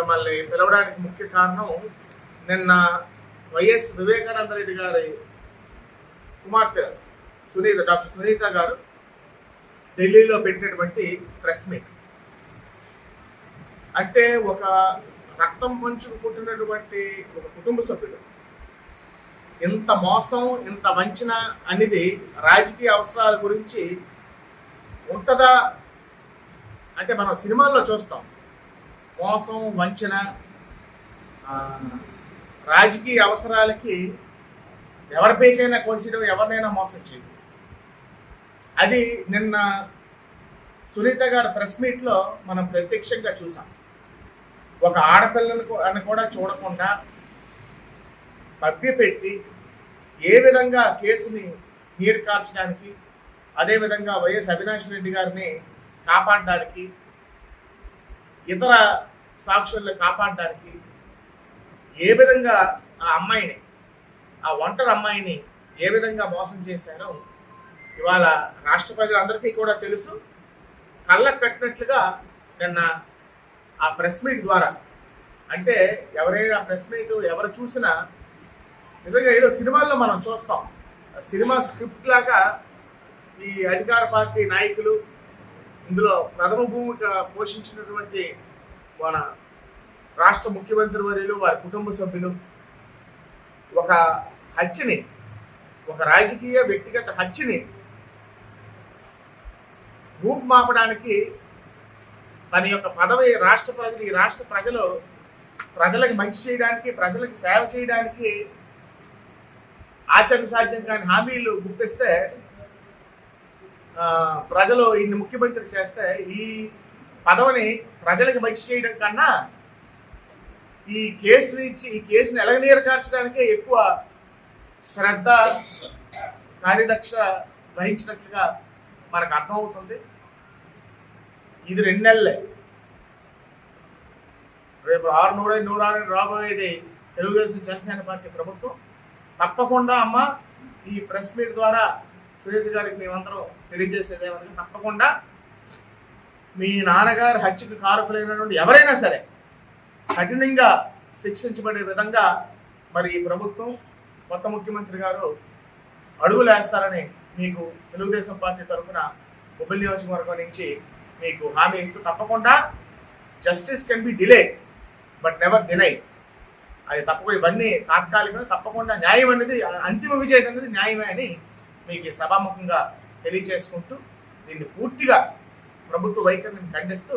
మిమ్మల్ని పిలవడానికి ముఖ్య కారణం నిన్న వైఎస్ వివేకానంద రెడ్డి గారి కుమార్తె డాక్టర్ సునీత గారు ఢిల్లీలో పెట్టినటువంటి ప్రెస్ మీట్. అంటే ఒక రక్తం పంచుకు పుట్టినటువంటి ఒక కుటుంబ సభ్యుడు ఇంత మోసం, ఇంత వంచన అనేది రాజకీయ అవసరాల గురించి ఉంటుందా అంటే మనం సినిమాల్లో చూస్తాం. మోసం, వంచన రాజకీయ అవసరాలకి ఎవరిపైకైనా కోసేయడం, ఎవరినైనా మోసం చేయడం. అది నిన్న సునీత గారి ప్రెస్ మీట్లో మనం ప్రత్యక్షంగా చూసాం. ఒక ఆడపిల్లను అని కూడా చూడకుండా మభ్యపెట్టి ఏ విధంగా కేసుని నీరు కార్చడానికి, అదేవిధంగా వైఎస్ అవినాష్ రెడ్డి గారిని కాపాడడానికి, ఇతర సాక్షులను కాపాడడానికి ఏ విధంగా ఆ అమ్మాయిని, ఆ ఒంటరి అమ్మాయిని ఏ విధంగా మోసం చేశారో ఇవాళ రాష్ట్ర ప్రజలందరికీ కూడా తెలుసు. కళ్ళకు కట్టినట్లుగా నిన్న ఆ ప్రెస్ మీట్ ద్వారా, అంటే ఎవరైనా ప్రెస్ మీట్ ఎవరు చూసినా నిజంగా ఏదో సినిమాల్లో మనం చూస్తాం. సినిమా స్క్రిప్ట్ లాగా ఈ అధికార పార్టీ నాయకులు, ఇందులో ప్రథమ భూమిక పోషించినటువంటి మన రాష్ట్ర ముఖ్యమంత్రి వర్యులు, వారి కుటుంబ సభ్యులు ఒక హత్యని, ఒక రాజకీయ వ్యక్తిగత హత్యని రూపుమాపడానికి తన యొక్క పదవి ఈ రాష్ట్ర ప్రజలకు మంచి చేయడానికి, ప్రజలకు సేవ చేయడానికి ఆచరణ సాధ్యం కాని హామీలు గుప్పిస్తే, ప్రజలు ఈయన్ని ముఖ్యమంత్రి చేస్తే ఈ పదవిని ప్రజలకు మంచి చేయడం కన్నా ఈ కేసుని ఎలగనీరు కార్చడానికే ఎక్కువ శ్రద్ధ, కార్యదక్ష వహించినట్లుగా మనకు అర్థమవుతుంది. ఇది 2 నెలలే. రేపు 6 రాబోయేది తెలుగుదేశం జనసేన పార్టీ ప్రభుత్వం. తప్పకుండా అమ్మ, ఈ ప్రెస్ మీట్ ద్వారా సునీత గారికి మేమందరం తెలియజేసేది ఏమన్నా, తప్పకుండా మీ నాన్నగారు హత్యకు కారకులైనటువంటి ఎవరైనా సరే కఠినంగా శిక్షించబడే విధంగా మరి ఈ ప్రభుత్వం, కొత్త ముఖ్యమంత్రి గారు అడుగులు వేస్తారని మీకు తెలుగుదేశం పార్టీ తరఫున బొబ్బిలి నియోజకవర్గం నుంచి మీకు హామీ ఇస్తూ, తప్పకుండా justice can be delayed but never denied. అది తప్పకుండా, ఇవన్నీ తాత్కాలికంగా, తప్పకుండా న్యాయం అనేది, అంతిమ విజయం అనేది న్యాయమే అని మీకు సభాముఖంగా తెలియజేసుకుంటూ, దీన్ని పూర్తిగా ప్రభుత్వ వైఖరిని ఖండిస్తూ